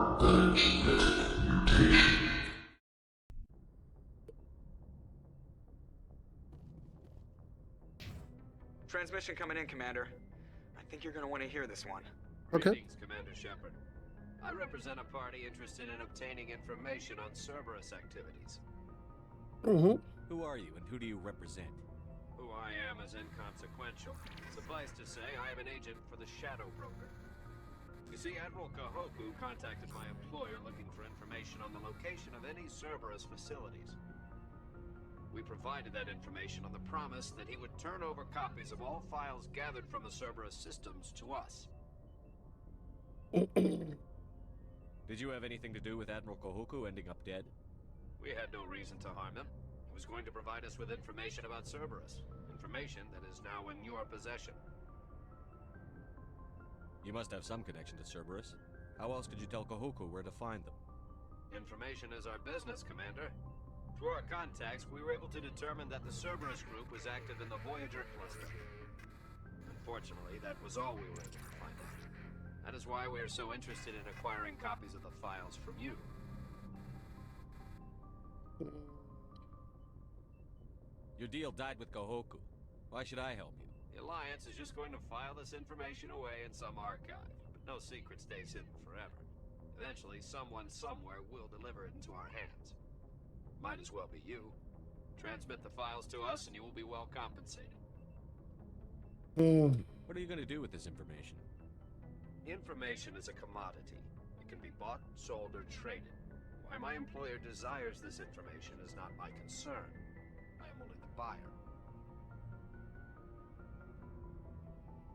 eine genetic mutation. Transmission coming in, Commander. I think you're going to want to hear this one. Okay. Greetings, Commander Shepard. I represent a party interested in obtaining information on Cerberus activities. Who are you and who do you represent? Who I am is inconsequential. Suffice to say, I am an agent for the Shadow Broker. You see, Admiral Kahoku contacted my employer looking for information on the location of any Cerberus facilities. We provided that information on the promise that he would turn over copies of all files gathered from the Cerberus systems to us. Did you have anything to do with Admiral Kahoku ending up dead? We had no reason to harm him. He was going to provide us with information about Cerberus. Information that is now in your possession. You must have some connection to Cerberus. How else could you tell Kahoku where to find them? Information is our business, Commander. Through our contacts, we were able to determine that the Cerberus group was active in the Voyager cluster. Unfortunately, that was all we were able to find out. That is why we are so interested in acquiring copies of the files from you. Your deal died with Kahoku. Why should I help you? The Alliance is just going to file this information away in some archive, but no secret stays hidden forever. Eventually, someone somewhere will deliver it into our hands. Might as well be you. Transmit the files to us and you will be well compensated. What are you going to do with this information? Information is a commodity. It can be bought, sold, or traded. Why my employer desires this information is not my concern. I am only the buyer.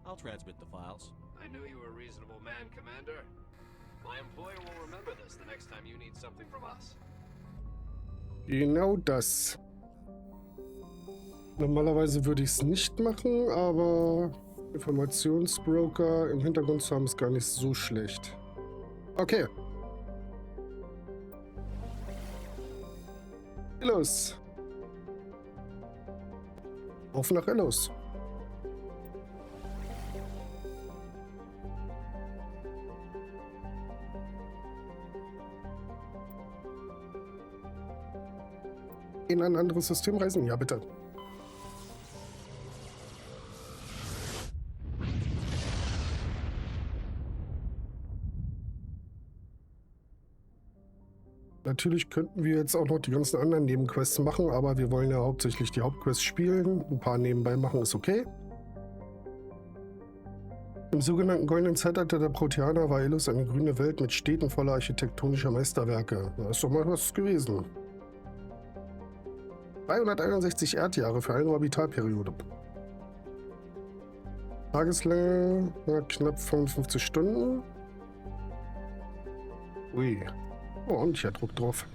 I'll transmit the files. I knew you were a reasonable man, Commander. My employer will remember this the next time you need something from us. Genau das. Normalerweise würde ich es nicht machen, aber Informationsbroker im Hintergrund zu haben ist gar nicht so schlecht. Okay. Los. Auf nach Ellos. In ein anderes System reisen? Ja, bitte. Natürlich könnten wir jetzt auch noch die ganzen anderen Nebenquests machen, aber wir wollen ja hauptsächlich die Hauptquests spielen. Ein paar nebenbei machen ist okay. Im sogenannten goldenen Zeitalter der Proteaner war Ellos eine grüne Welt mit Städten voller architektonischer Meisterwerke. Das ist doch mal was gewesen. 361 Erdjahre für eine Orbitalperiode. Tageslänge knapp 55 Stunden. Ui. Oh, ordentlicher Druck drauf.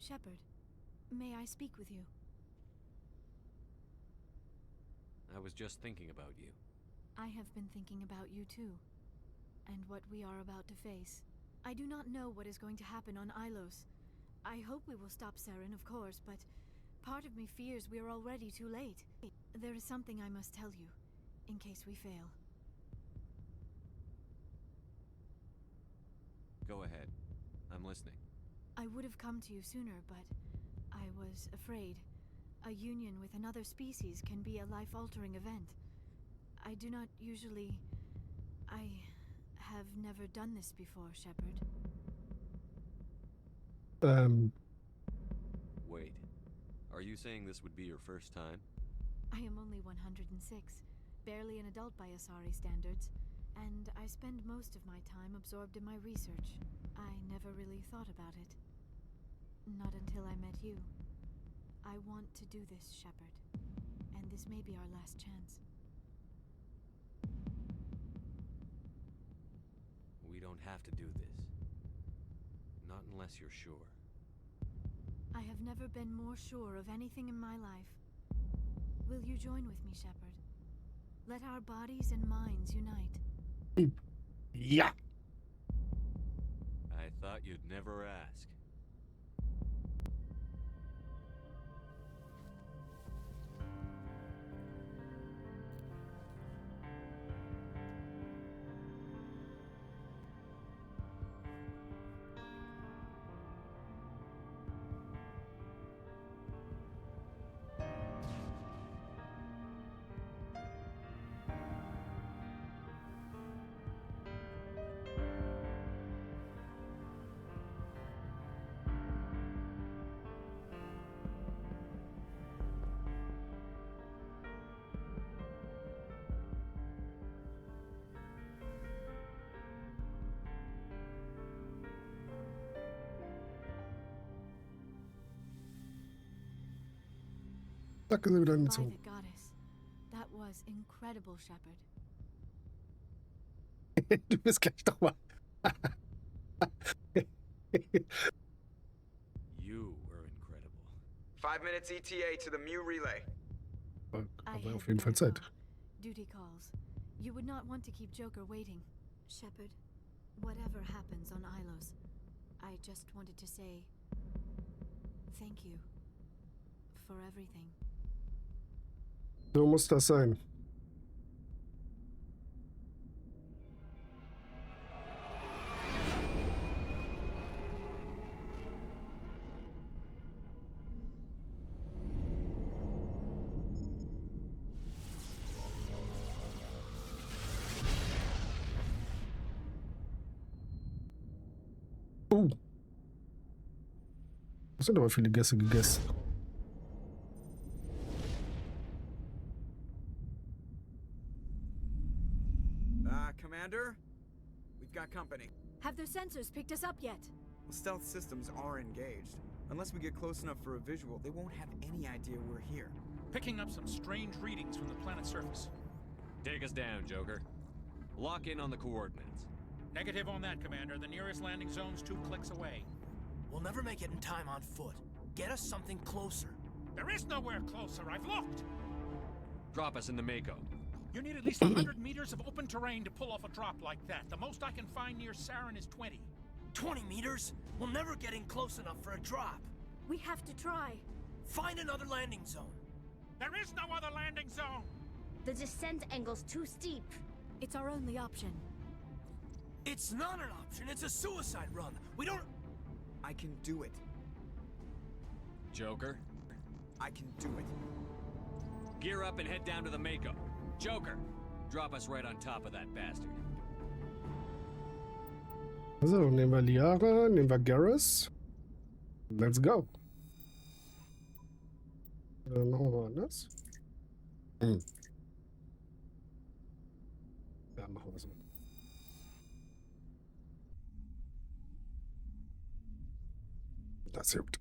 Shepard, may I speak with you? I was just thinking about you. I have been thinking about you too, and what we are about to face. I do not know what is going to happen on Ilos. I hope we will stop Saren, of course, but part of me fears we are already too late. There is something I must tell you, in case we fail. Go ahead. I'm listening. I would have come to you sooner, but I was afraid. A union with another species can be a life-altering event. I do not usually... I have never done this before, Shepard. Wait. Are you saying this would be your first time? I am only 106, barely an adult by Asari standards, and I spend most of my time absorbed in my research. I never really thought about it. Not until I met you. I want to do this, Shepard, and this may be our last chance. We don't have to do this. Not unless you're sure. I have never been more sure of anything in my life. Will you join with me, Shepard? Let our bodies and minds unite. Ja. I thought you'd never ask. Zack, ist er wieder By angezogen. the goddess. That was incredible, Shepard. Du bist gleich doch mal. You were incredible. 5 minutes ETA to the Mu relay. Aber auf jeden Fall Zeit. Duty calls. You would not want to keep Joker waiting. Shepard, whatever happens on Ilos, I just wanted to say thank you for everything. So muss das sein. Es sind aber viele Gäste gegessen. Commander? We've got company. Have their sensors picked us up yet? Stealth systems are engaged. Unless we get close enough for a visual, they won't have any idea we're here. Picking up some strange readings from the planet's surface. Take us down, Joker. Lock in on the coordinates. Negative on that, Commander. The nearest landing zone's 2 clicks away. We'll never make it in time on foot. Get us something closer. There is nowhere closer. I've looked. Drop us in the Mako. You need at least 100 meters of open terrain to pull off a drop like that. The most I can find near Saren is 20. 20 meters? We'll never get in close enough for a drop. We have to try. Find another landing zone. There is no other landing zone. The descent angle's too steep. It's our only option. It's not an option. It's a suicide run. We don't... I can do it. Joker, I can do it. gear up and head down to the Mako. Joker, drop us right on top of that bastard. So, nehmen wir Liara, nehmen wir Garrus. Let's go. Machen wir anders. Ja, machen wir so. Das juckt.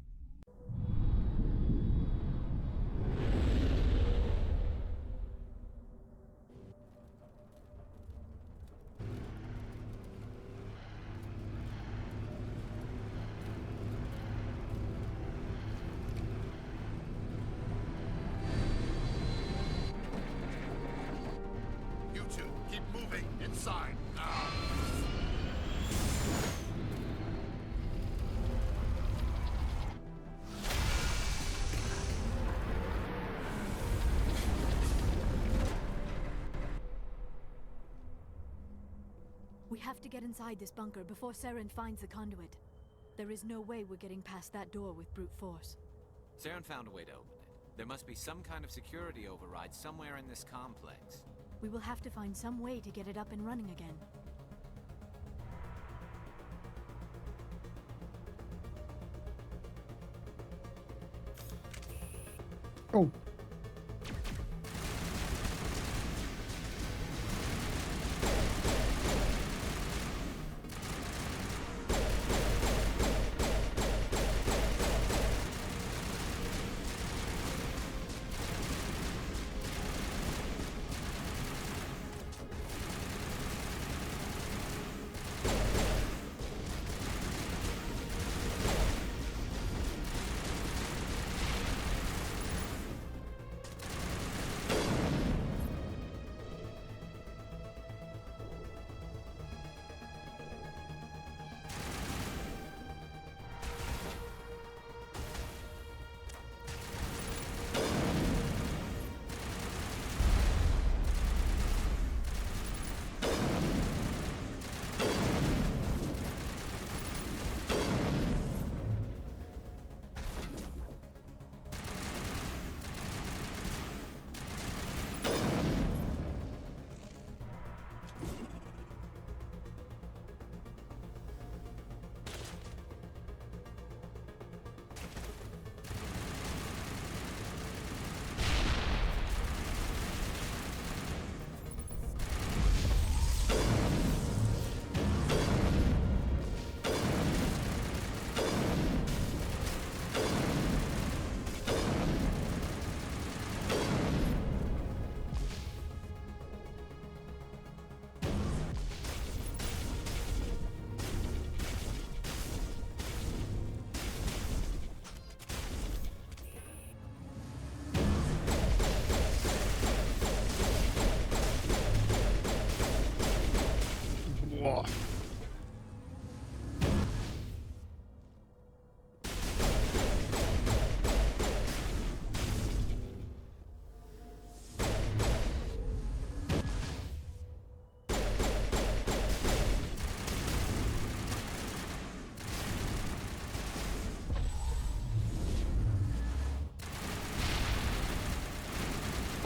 You two, keep moving inside. Now. We have to get inside this bunker before Saren finds the conduit. There is no way we're getting past that door with brute force. Saren found a way to open it. There must be some kind of security override somewhere in this complex. We will have to find some way to get it up and running again. Oh.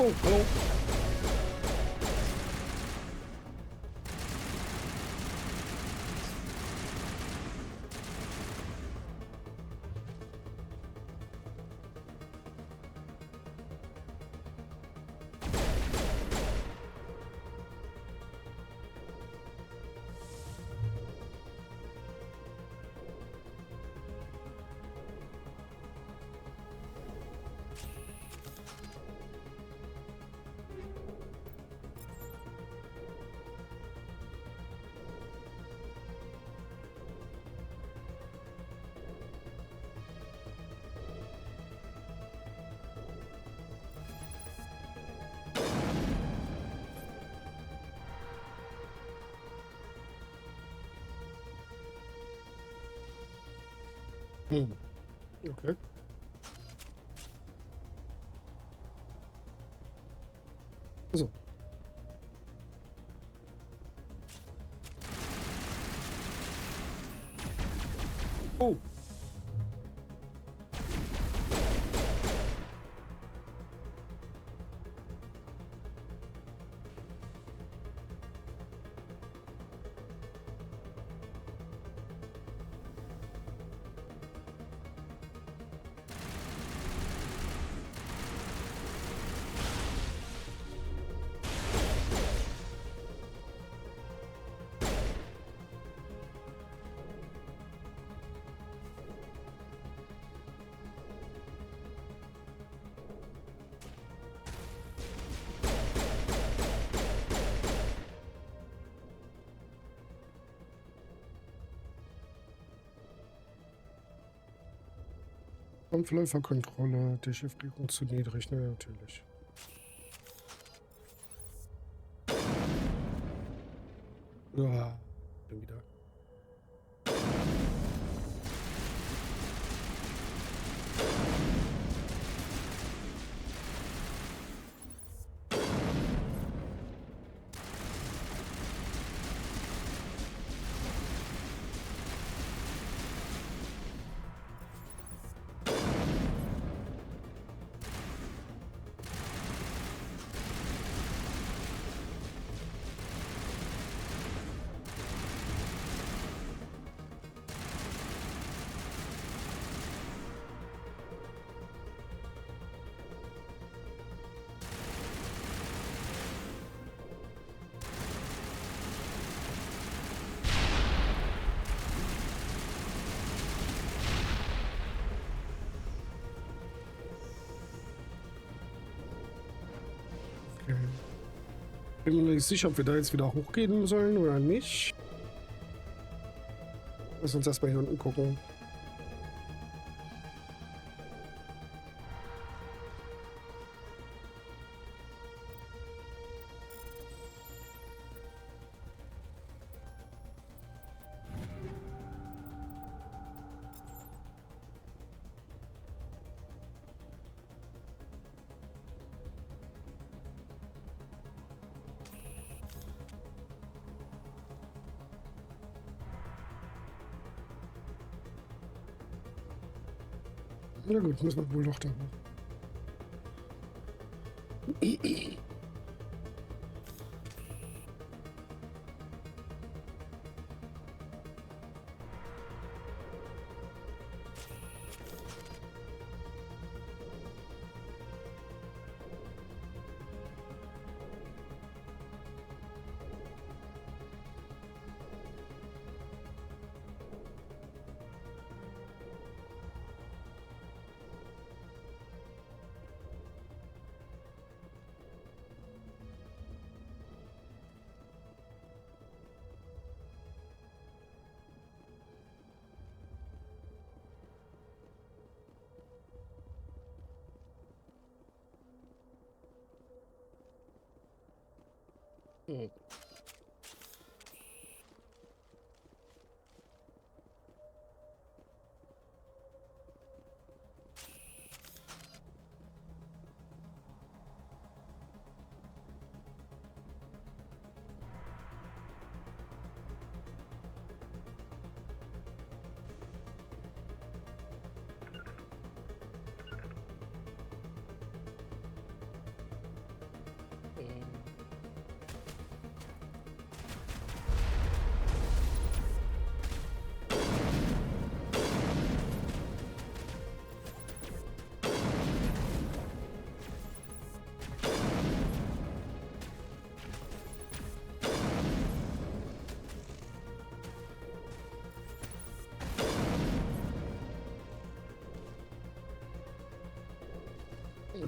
Oh, hallo. Okay. So. Oh. Kampfläuferkontrolle, Dechiffrierung zu niedrig, ne, natürlich. Ja, bin wieder. Bin mir nicht sicher, ob wir da jetzt wieder hochgehen sollen oder nicht. Lass uns erstmal hier unten gucken. Na gut, müssen wir wohl doch da hoch.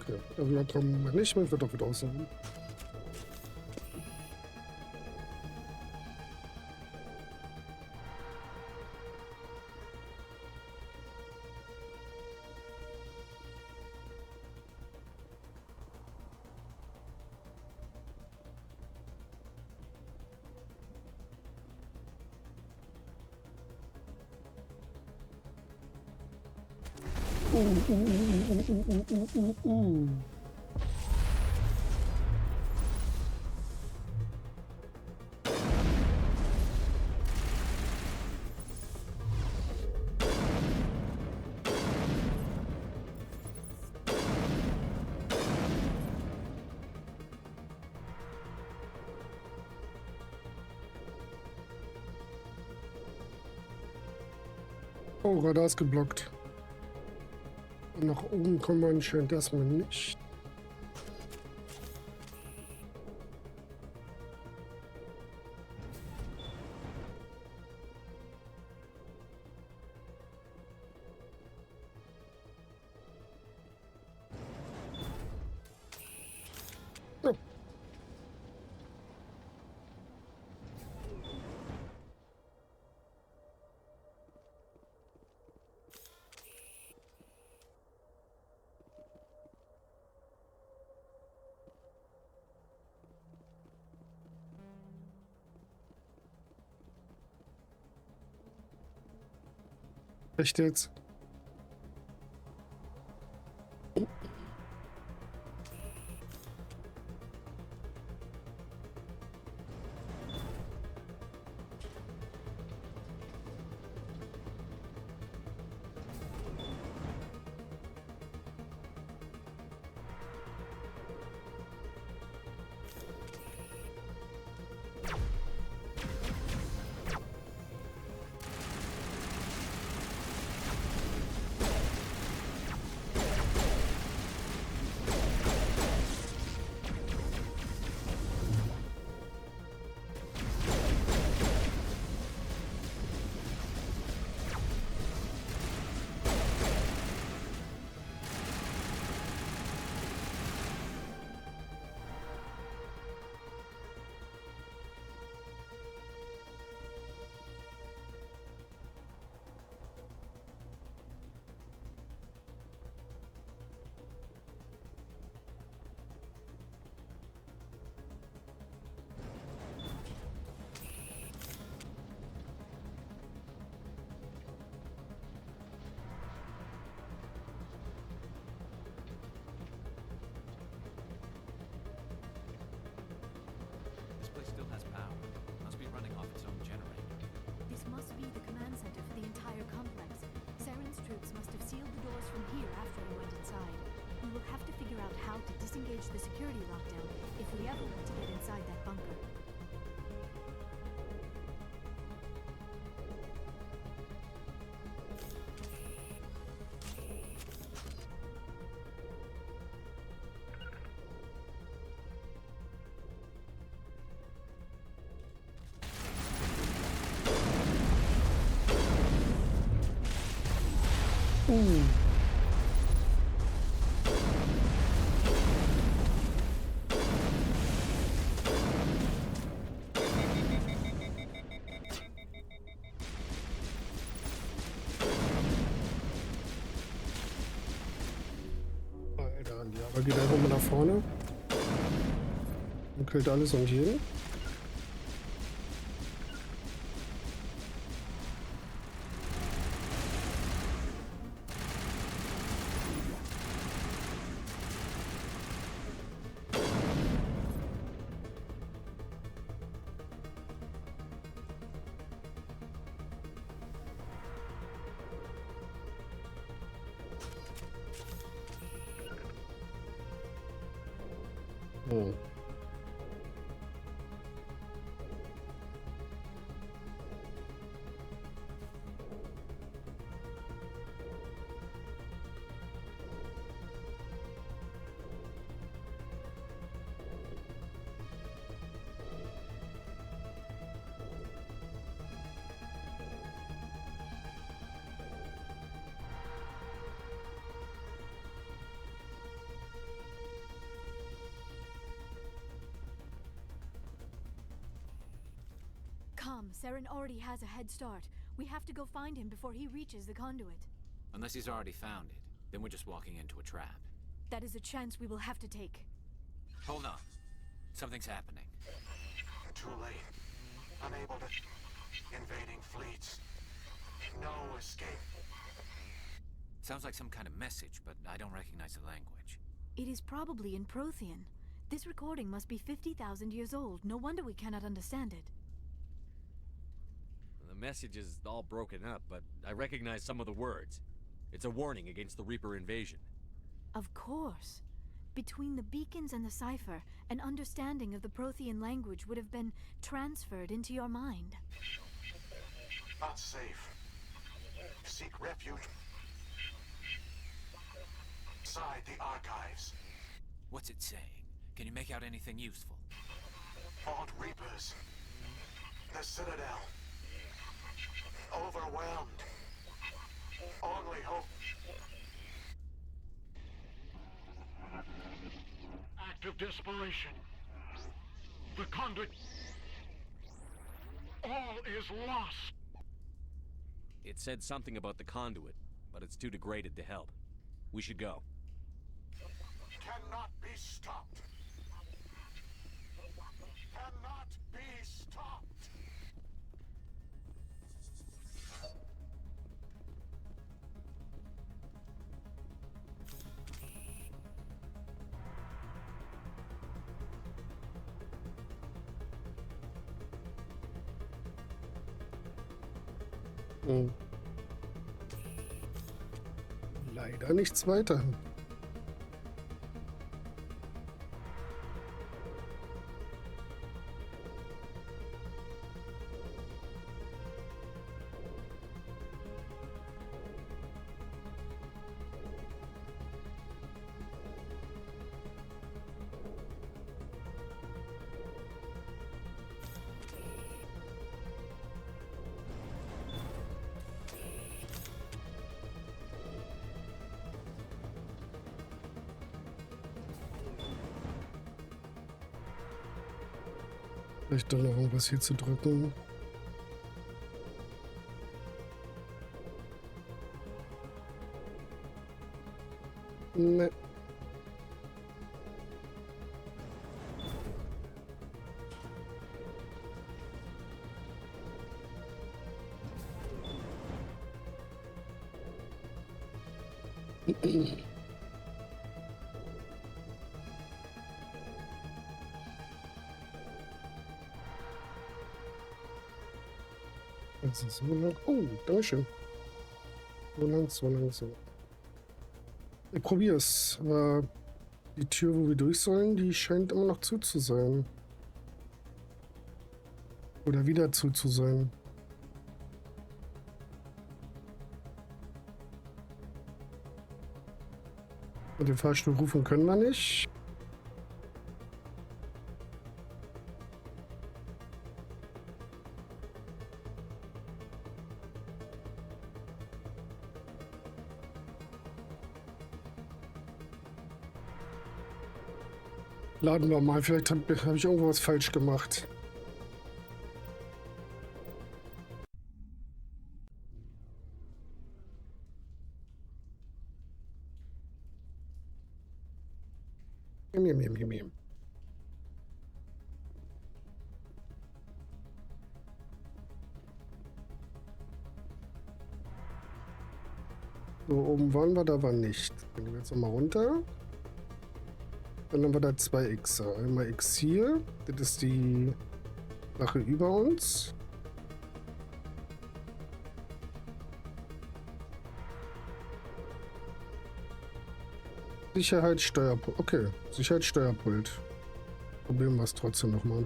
Okay, da kommen wir nicht, man wird doch wieder aussehen. Oh, Radar ist geblockt. Und nach oben kommen wir anscheinend erstmal nicht. Oh. Echt jetzt? The security lockdown if we ever want to get inside that bunker. Aber geht einfach mal nach vorne und killt alles und jeden. Oh. Come, Saren already has a head start. We have to go find him before he reaches the conduit. Unless he's already found it, then we're just walking into a trap. That is a chance we will have to take. Hold on. Something's happening. Too late. Unable to... Invading fleets. No escape. Sounds like some kind of message, but I don't recognize the language. It is probably in Prothean. This recording must be 50,000 years old. No wonder we cannot understand it. The message is all broken up, but I recognize some of the words. It's a warning against the Reaper invasion. Of course. Between the beacons and the cipher, an understanding of the Prothean language would have been transferred into your mind. Not safe. Seek refuge. Inside the archives. What's it saying? Can you make out anything useful? Fought Reapers. The Citadel. Overwhelmed. Only hope. Act of desperation. The conduit. All is lost. It said something about the conduit, but it's too degraded to help. We should go. Cannot be stopped. Cannot be stopped. Leider nichts weiter. Vielleicht dann noch irgendwas hier zu drücken. Ne. Das ist so lang. Oh, Dankeschön. So lang. Ich probier's. Aber die Tür, wo wir durch sollen, die scheint immer noch zu sein. Oder wieder zu sein. Und den Fahrstuhl rufen können wir nicht. Laden wir mal, vielleicht hab ich irgendwas falsch gemacht. So, oben waren wir, da war nicht. Dann gehen wir jetzt nochmal runter. Dann haben wir da zwei Xer. Einmal X hier. Das ist die Sache über uns. Sicherheitssteuerpult. Okay, Sicherheitssteuerpult. Probieren wir es trotzdem nochmal.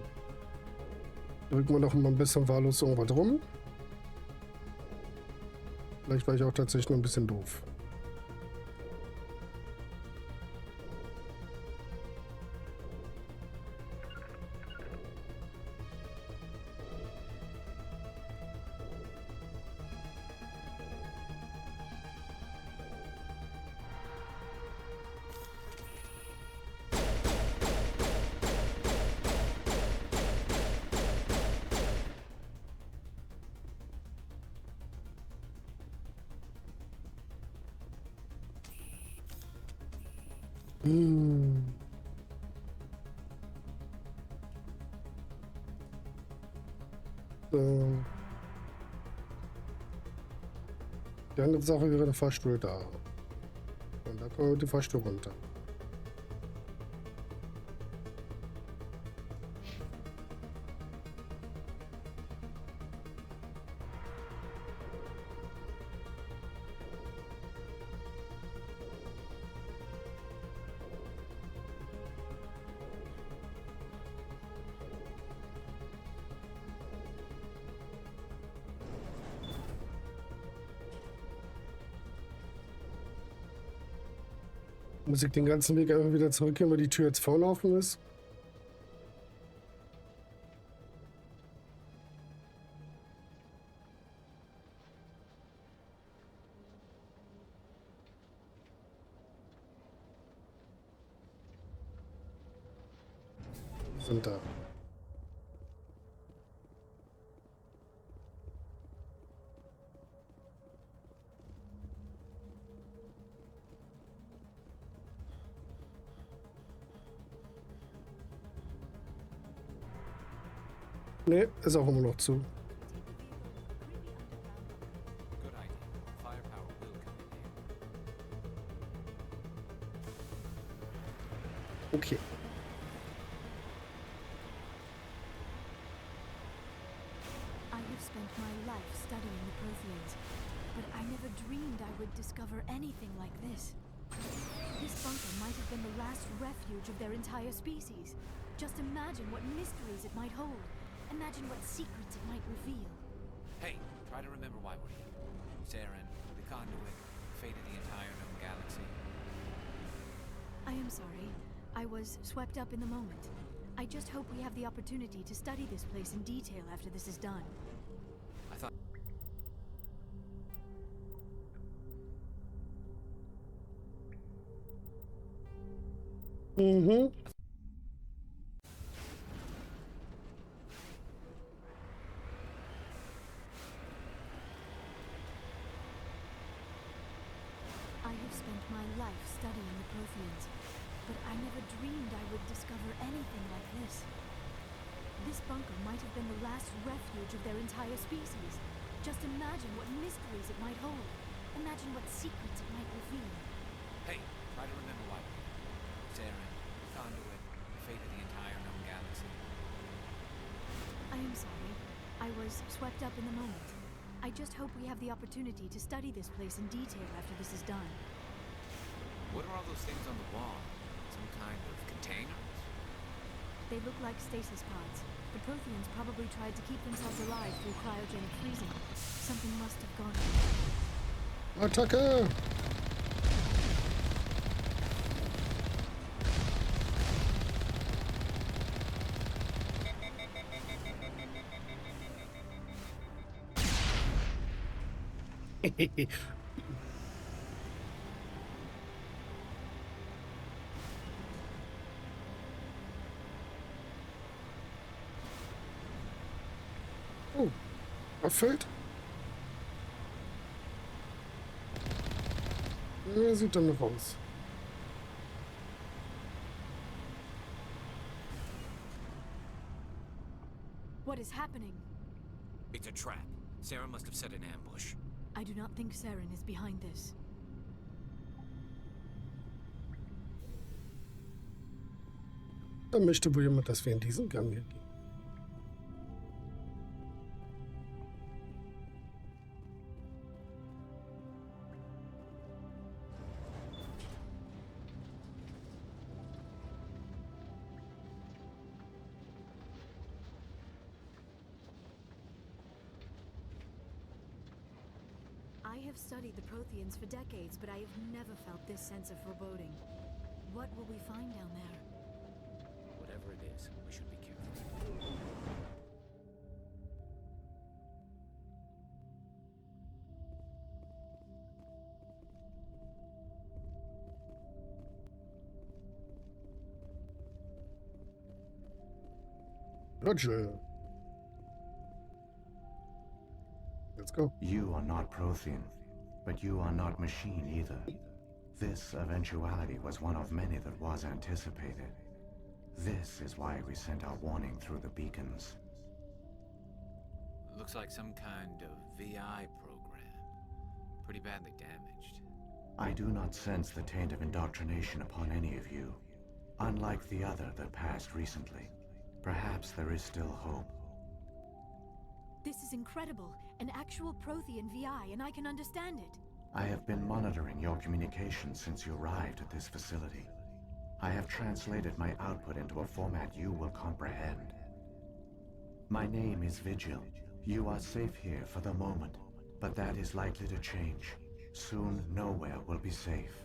Drücken wir noch mal ein bisschen wahllos irgendwas rum. Vielleicht war ich auch tatsächlich noch ein bisschen doof. Hm. So. Die andere Sache wäre der Fahrstuhl da. Und da kommen wir mit dem Fahrstuhl runter. Muss ich den ganzen Weg einfach wieder zurückgehen, weil die Tür jetzt vorne offen ist? Die sind da. Ne, ist auch immer noch zu. Good idea. Firepower will come in handy. Okay. I have spent my life studying the Protheans, but I never dreamed I would discover anything like this. This bunker might have been the last refuge of their entire species. Just imagine what mysteries it might hold. Imagine what secrets it might reveal. Hey, try to remember why we're here. Saren, the conduit, fate of the entire known galaxy. I am sorry. I was swept up in the moment. I just hope we have the opportunity to study this place in detail after this is done. I thought... Mhm. I have spent my life studying the Protheans, but I never dreamed I would discover anything like this. This bunker might have been the last refuge of their entire species. Just imagine what mysteries it might hold. Imagine what secrets it might reveal. Hey, try to remember why we're here. Saren, the conduit, fate of the entire known galaxy. I am sorry. I was swept up in the moment. I just hope we have the opportunity to study this place in detail after this is done. What are all those things on the wall? Some kind of containers? They look like stasis pods. The Protheans probably tried to keep themselves alive through cryogenic freezing. Something must have gone wrong. Attacke! Oh, erfüllt. Ja, sieht dann noch aus. What is happening? It's a trap. Sarah must have set an ambush. I do not think Saren is behind this. Dann möchte wohl jemand, dass wir in diesen Gang hier gehen. I have studied the Protheans for decades, but I have never felt this sense of foreboding. What will we find down there? Whatever it is, we should be careful. Roger. Let's go. You are not Prothean, but you are not machine either. This eventuality was one of many that was anticipated. This is why we sent our warning through the beacons. Looks like some kind of VI program. Pretty badly damaged. I do not sense the taint of indoctrination upon any of you. Unlike the other that passed recently, perhaps there is still hope. This is incredible. An actual Prothean VI, and I can understand it. I have been monitoring your communications since you arrived at this facility. I have translated my output into a format you will comprehend. My name is Vigil. You are safe here for the moment, but that is likely to change. Soon, nowhere will be safe.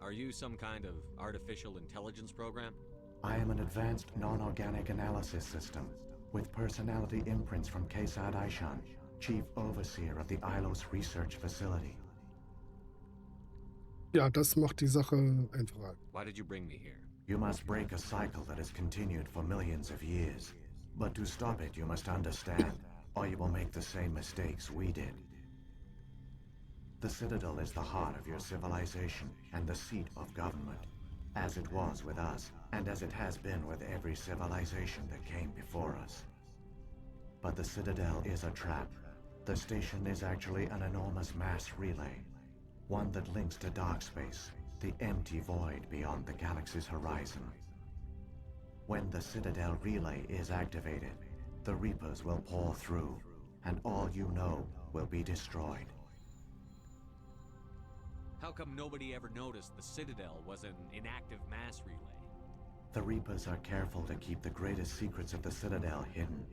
Are you some kind of artificial intelligence program? I am an advanced non-organic analysis system, with personality imprints from Kesad Aishan, Chief Overseer of the Ilos Research Facility. Ja, das macht die Sache einfacher. Why did you bring me here? You must break a cycle that has continued for millions of years. But to stop it, you must understand, or you will make the same mistakes we did. The Citadel is the heart of your civilization and the seat of government, as it was with us, and as it has been with every civilization that came before us. But the Citadel is a trap. The station is actually an enormous mass relay, one that links to dark space, the empty void beyond the galaxy's horizon. When the Citadel relay is activated, the Reapers will pour through, and all you know will be destroyed. How come nobody ever noticed the Citadel was an inactive mass relay? The Reapers are careful to keep the greatest secrets of the Citadel hidden.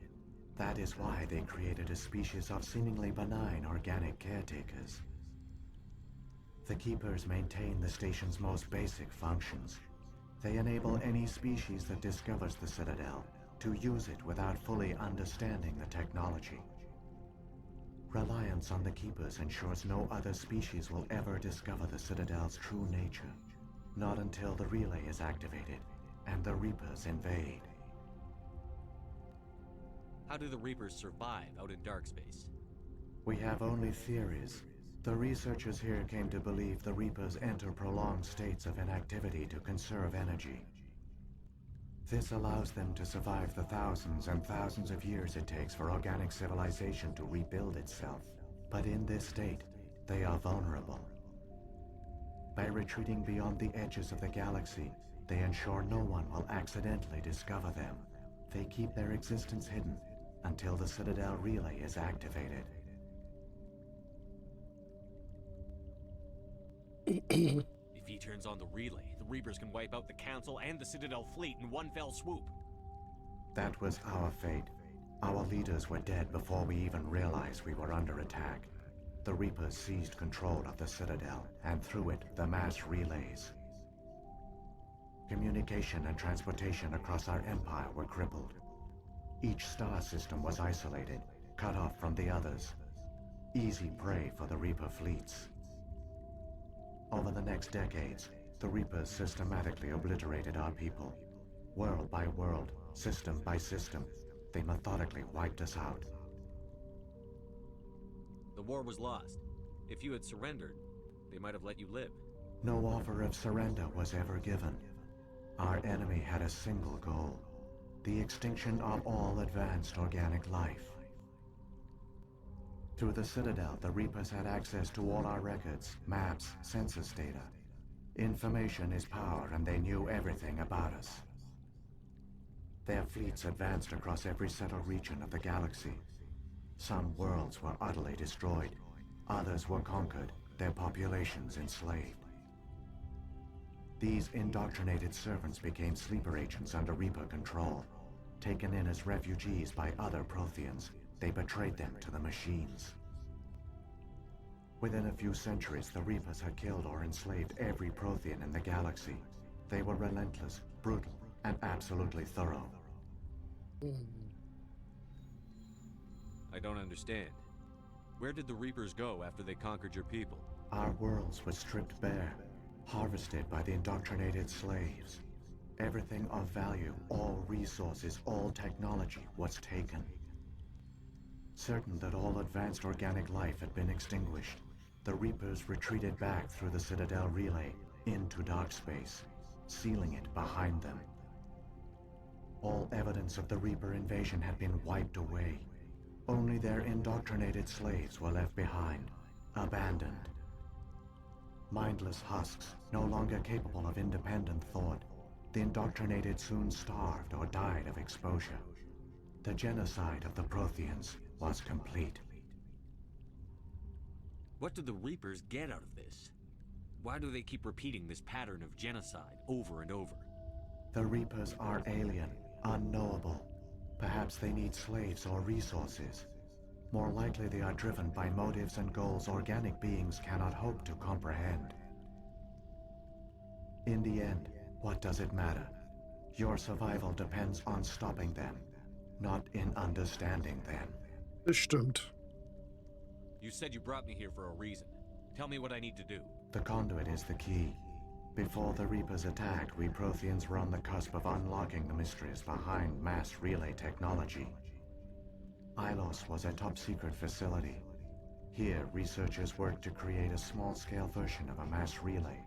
That is why they created a species of seemingly benign organic caretakers. The Keepers maintain the station's most basic functions. They enable any species that discovers the Citadel to use it without fully understanding the technology. Reliance on the Keepers ensures no other species will ever discover the Citadel's true nature. Not until the relay is activated and the Reapers invade. How do the Reapers survive out in dark space? We have only theories. The researchers here came to believe the Reapers enter prolonged states of inactivity to conserve energy. This allows them to survive the thousands and thousands of years it takes for organic civilization to rebuild itself. But in this state, they are vulnerable. By retreating beyond the edges of the galaxy, they ensure no one will accidentally discover them. They keep their existence hidden until the Citadel relay is activated. If he turns on the relay, the Reapers can wipe out the Council and the Citadel fleet in one fell swoop. That was our fate. Our leaders were dead before we even realized we were under attack. The Reapers seized control of the Citadel, and through it, the mass relays. Communication and transportation across our empire were crippled. Each star system was isolated, cut off from the others. Easy prey for the Reaper fleets. Over the next decades, the Reapers systematically obliterated our people. World by world, system by system, they methodically wiped us out. The war was lost. If you had surrendered, they might have let you live. No offer of surrender was ever given. Our enemy had a single goal: the extinction of all advanced organic life. Through the Citadel, the Reapers had access to all our records, maps, census data. Information is power, and they knew everything about us. Their fleets advanced across every settled region of the galaxy. Some worlds were utterly destroyed. Others were conquered, their populations enslaved. These indoctrinated servants became sleeper agents under Reaper control. Taken in as refugees by other Protheans, they betrayed them to the machines. Within a few centuries, the Reapers had killed or enslaved every Prothean in the galaxy. They were relentless, brutal, and absolutely thorough. I don't understand. Where did the Reapers go after they conquered your people? Our worlds were stripped bare, harvested by the indoctrinated slaves. Everything of value, all resources, all technology was taken. Certain that all advanced organic life had been extinguished, the Reapers retreated back through the Citadel relay into dark space, sealing it behind them. All evidence of the Reaper invasion had been wiped away. Only their indoctrinated slaves were left behind, abandoned. Mindless husks, no longer capable of independent thought, the indoctrinated soon starved or died of exposure. The genocide of the Protheans was complete. What do the Reapers get out of this? Why do they keep repeating this pattern of genocide over and over? The Reapers are alien, unknowable. Perhaps they need slaves or resources. More likely they are driven by motives and goals organic beings cannot hope to comprehend. In the end, what does it matter? Your survival depends on stopping them, not in understanding them. Das stimmt. You said you brought me here for a reason. Tell me what I need to do. The conduit is the key. Before the Reapers attacked, we Protheans were on the cusp of unlocking the mysteries behind mass relay technology. Ilos was a top-secret facility. Here, researchers worked to create a small-scale version of a mass relay,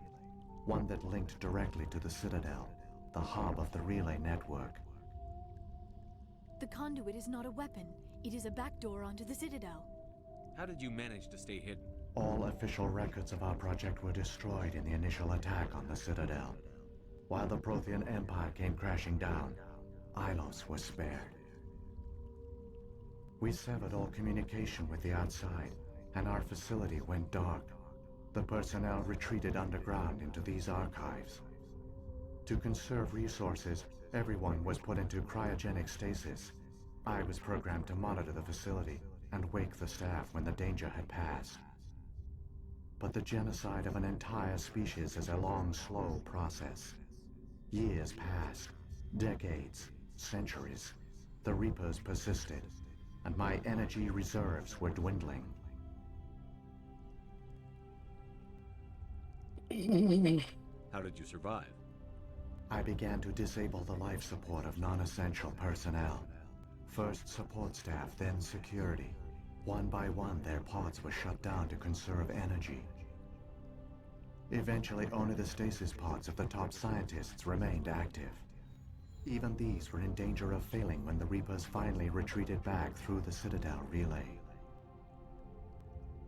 one that linked directly to the Citadel, the hub of the relay network. The conduit is not a weapon. It is a backdoor onto the Citadel. How did you manage to stay hidden? All official records of our project were destroyed in the initial attack on the Citadel. While the Prothean Empire came crashing down, Ilos was spared. We severed all communication with the outside, and our facility went dark. The personnel retreated underground into these archives. To conserve resources, everyone was put into cryogenic stasis. I was programmed to monitor the facility and wake the staff when the danger had passed. But the genocide of an entire species is a long, slow process. Years passed, decades, centuries. The Reapers persisted, and my energy reserves were dwindling. How did you survive? I began to disable the life support of non-essential personnel. First support staff, then security. One by one, their pods were shut down to conserve energy. Eventually, only the stasis pods of the top scientists remained active. Even these were in danger of failing when the Reapers finally retreated back through the Citadel relay.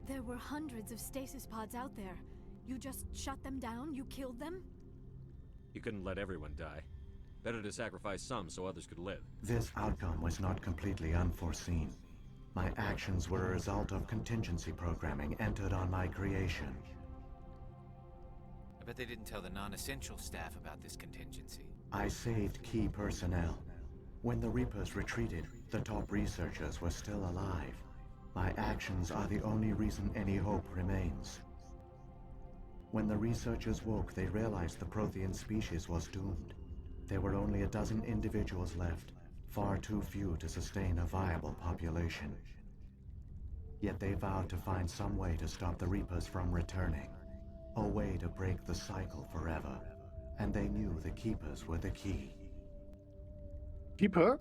There were hundreds of stasis pods out there. You just shut them down? You killed them? You couldn't let everyone die. Better to sacrifice some so others could live. This outcome was not completely unforeseen. My actions were a result of contingency programming entered on my creation. I bet they didn't tell the non-essential staff about this contingency. I saved key personnel. When the Reapers retreated, the top researchers were still alive. My actions are the only reason any hope remains. When the researchers woke, they realized the Prothean species was doomed. There were only a dozen individuals left, far too few to sustain a viable population. Yet they vowed to find some way to stop the Reapers from returning, a way to break the cycle forever, and they knew the Keepers were the key. Keeper?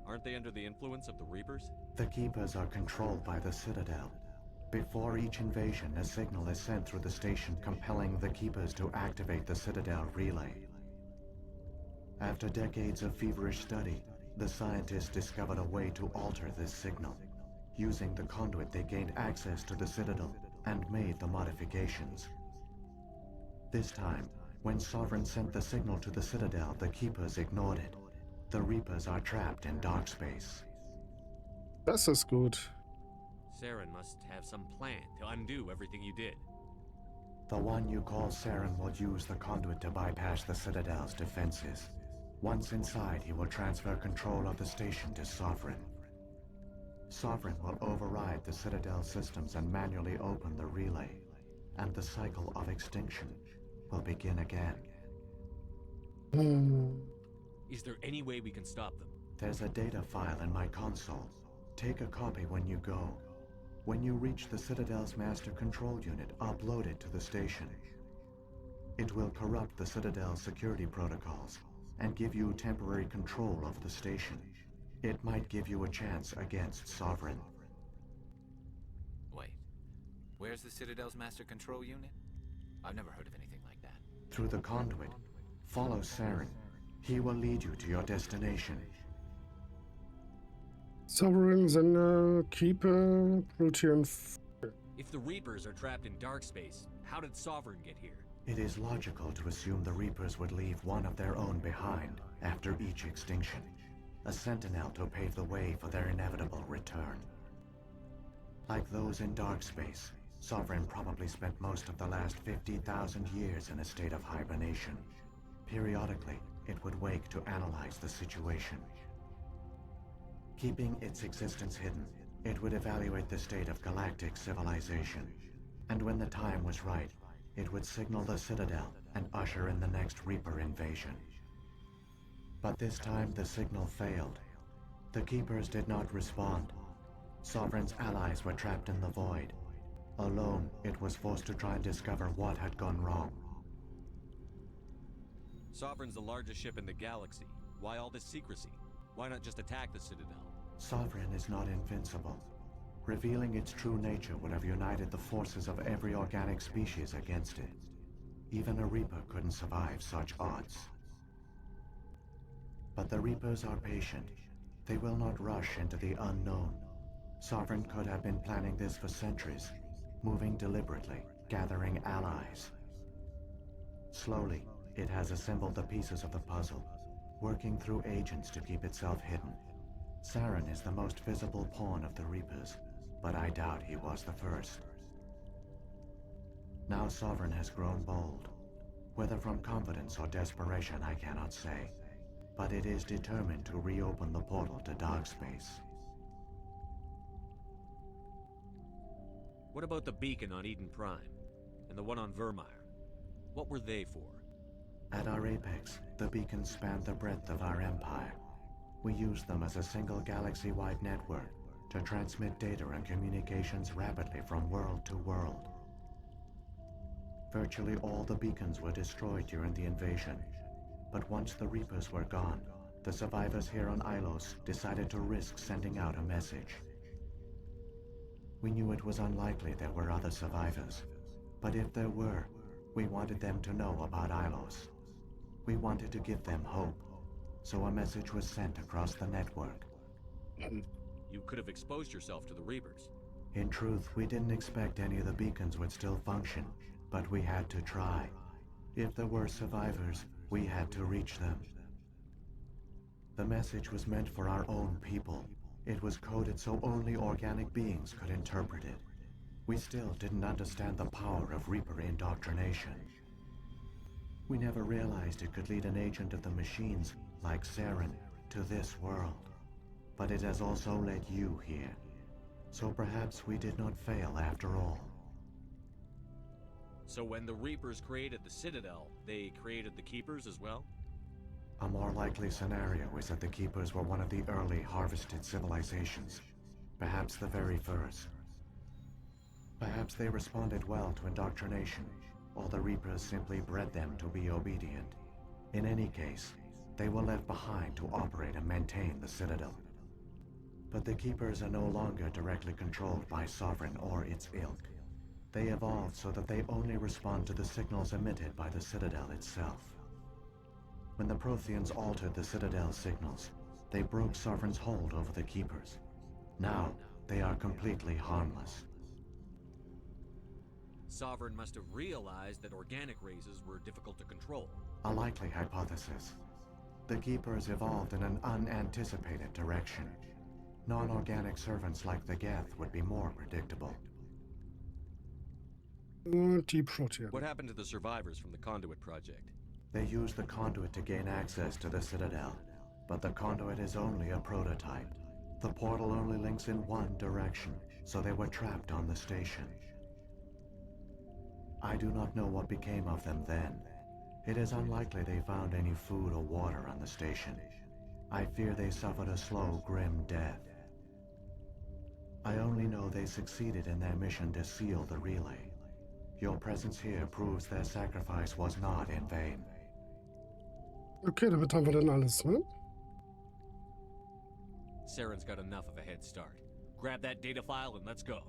Aren't they under the influence of the Reapers? The Keepers are controlled by the Citadel. Before each invasion, a signal is sent through the station compelling the Keepers to activate the Citadel relay. After decades of feverish study, the scientists discovered a way to alter this signal. Using the conduit, they gained access to the Citadel and made the modifications. This time, when Sovereign sent the signal to the Citadel, the Keepers ignored it. The Reapers are trapped in dark space. Das ist gut. Saren must have some plan to undo everything you did. The one you call Saren will use the conduit to bypass the Citadel's defenses. Once inside, he will transfer control of the station to Sovereign. Sovereign will override the Citadel systems and manually open the relay, and the cycle of extinction will begin again. Is there any way we can stop them? There's a data file in my console. Take a copy when you go. When you reach the Citadel's master control unit, upload it to the station. It will corrupt the Citadel's security protocols and give you temporary control of the station. It might give you a chance against Sovereign. Where's the Citadel's master control unit? I've never heard of anything like that. Through the conduit, follow Saren. He will lead you to your destination. Sovereign, Sender, Keeper, Protean. If the Reapers are trapped in dark space, how did Sovereign get here? It is logical to assume the Reapers would leave one of their own behind after each extinction. A sentinel to pave the way for their inevitable return. Like those in dark space, Sovereign probably spent most of the last 50,000 years in a state of hibernation. Periodically, it would wake to analyze the situation. Keeping its existence hidden, it would evaluate the state of galactic civilization. And when the time was right, it would signal the Citadel and usher in the next Reaper invasion. But this time the signal failed. The Keepers did not respond. Sovereign's allies were trapped in the void. Alone, it was forced to try and discover what had gone wrong. Sovereign's the largest ship in the galaxy. Why all this secrecy? Why not just attack the Citadel? Sovereign is not invincible. Revealing its true nature would have united the forces of every organic species against it. Even a Reaper couldn't survive such odds. But the Reapers are patient. They will not rush into the unknown. Sovereign could have been planning this for centuries, moving deliberately, gathering allies. Slowly, it has assembled the pieces of the puzzle, working through agents to keep itself hidden. Saren is the most visible pawn of the Reapers, but I doubt he was the first. Now Sovereign has grown bold. Whether from confidence or desperation, I cannot say. But it is determined to reopen the portal to dark space. What about the beacon on Eden Prime? And the one on Vermeer? What were they for? At our apex, the beacons spanned the breadth of our empire. We used them as a single galaxy-wide network to transmit data and communications rapidly from world to world. Virtually all the beacons were destroyed during the invasion, but once the Reapers were gone, the survivors here on Ilos decided to risk sending out a message. We knew it was unlikely there were other survivors, but if there were, we wanted them to know about Ilos. We wanted to give them hope, so a message was sent across the network. You could have exposed yourself to the Reapers. In truth, we didn't expect any of the beacons would still function, but we had to try. If there were survivors, we had to reach them. The message was meant for our own people. It was coded so only organic beings could interpret it. We still didn't understand the power of Reaper indoctrination. We never realized it could lead an agent of the machines, like Saren, to this world. But it has also led you here. So perhaps we did not fail after all. So when the Reapers created the Citadel, they created the Keepers as well? A more likely scenario is that the Keepers were one of the early harvested civilizations. Perhaps the very first. Perhaps they responded well to indoctrination, or the Reapers simply bred them to be obedient. In any case, they were left behind to operate and maintain the Citadel. But the Keepers are no longer directly controlled by Sovereign or its ilk. They evolved so that they only respond to the signals emitted by the Citadel itself. When the Protheans altered the Citadel's signals, they broke Sovereign's hold over the Keepers. Now, they are completely harmless. Sovereign must have realized that organic races were difficult to control. A likely hypothesis. The Keepers evolved in an unanticipated direction. Non-organic servants like the Geth would be more predictable. Deep Protean. What happened to the survivors from the Conduit project? They used the conduit to gain access to the Citadel, but the conduit is only a prototype. The portal only links in one direction, so they were trapped on the station. I do not know what became of them then. It is unlikely they found any food or water on the station. I fear they suffered a slow, grim death. I only know they succeeded in their mission to seal the relay. Your presence here proves their sacrifice was not in vain. Okay, damit haben wir dann alles, ne? Saren's got enough of a head start. Grab that data file and let's go.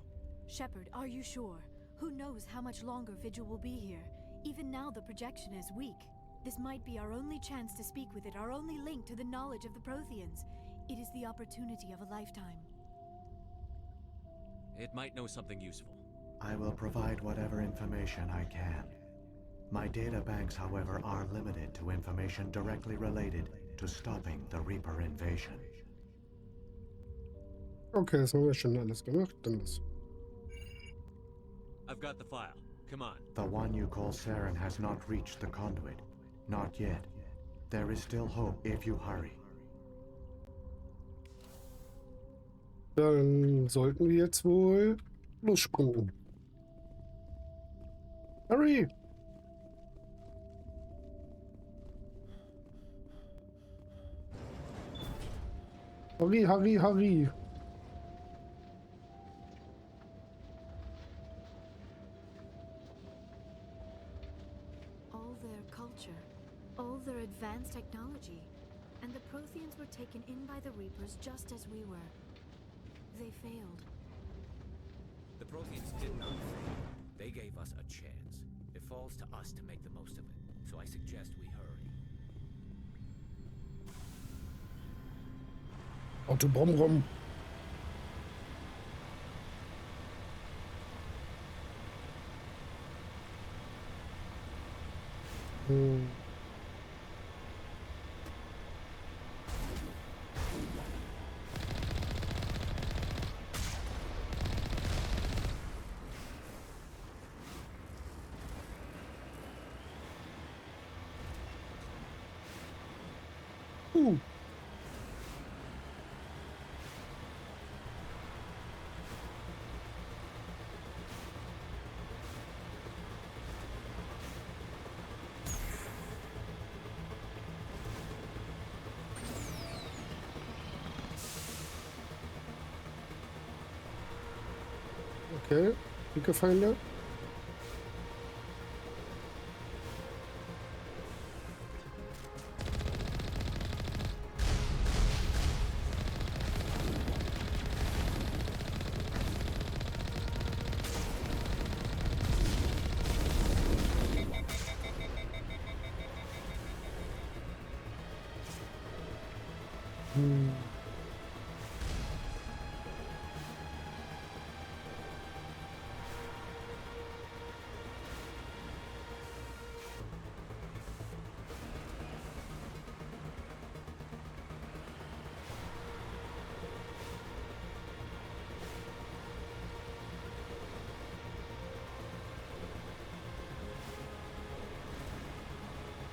Shepard, are you sure? Who knows how much longer Vigil will be here? Even now the projection is weak. This might be our only chance to speak with it, our only link to the knowledge of the Protheans. It is the opportunity of a lifetime. It might know something useful. I will provide whatever information I can. My data banks, however, are limited to information directly related to stopping the Reaper invasion. Okay, das haben wir schon alles gemacht. Dann das. I've got the file. Come on. The one you call Saren has not reached the conduit. Not yet. There is still hope if you hurry. Dann sollten wir jetzt wohl losspringen. Hurry! Hurry, hurry, hurry! All their culture, all their advanced technology, and the Protheans were taken in by the Reapers just as we were. They failed. The Protheans did not fail. They gave us a chance. It falls to us to make the most of it. So I suggest we hurry. Autobomb rum. Okay, Feinde.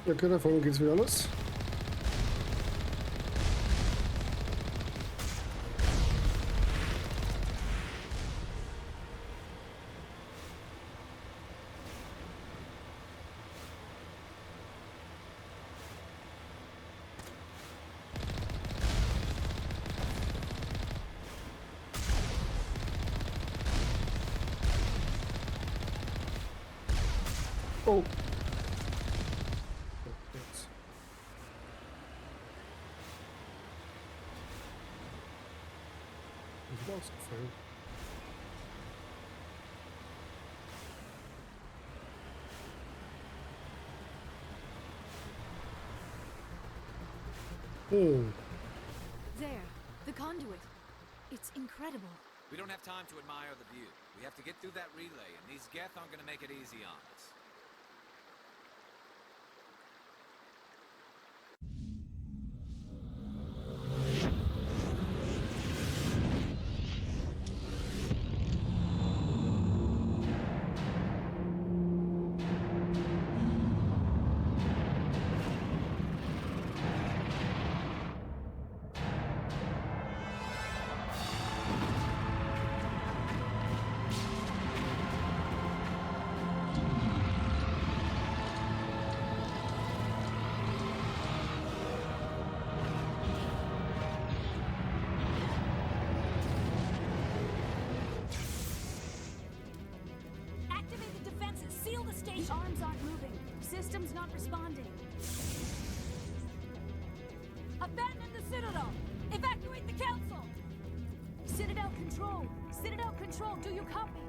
Okay, da vorne geht's wieder los. Oh. Ausgefallen. There, the conduit. It's incredible. We don't have time to admire the view. We have to get through that relay, and these Geth aren't gonna make it easy on us. The arms aren't moving. Systems not responding. Abandon the Citadel! Evacuate the Council! Citadel Control! Citadel Control, do you copy?